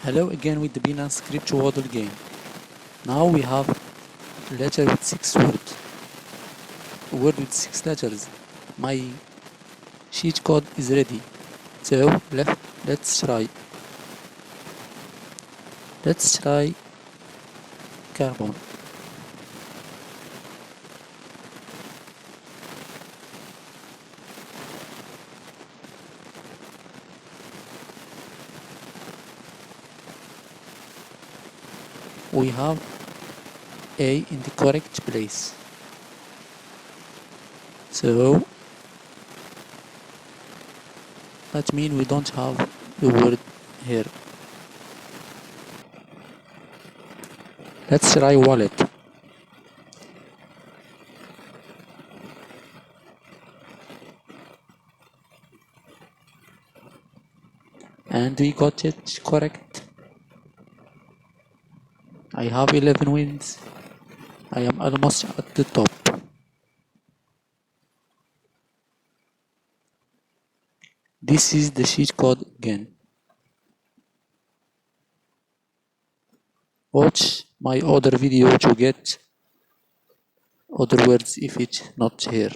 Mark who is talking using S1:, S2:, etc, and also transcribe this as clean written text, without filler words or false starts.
S1: Hello again with the Binance WODL game. Now we have a letter with 6 words. A word with 6 letters. My cheat code is ready. So let's try. Let's try carbon. We have A in the correct place. So that means we don't have the word here. Let's try wallet. And we got it correct. I have 11 wins. I am almost at the top. This is the cheat code again. Watch my other video to get other words if it's not here.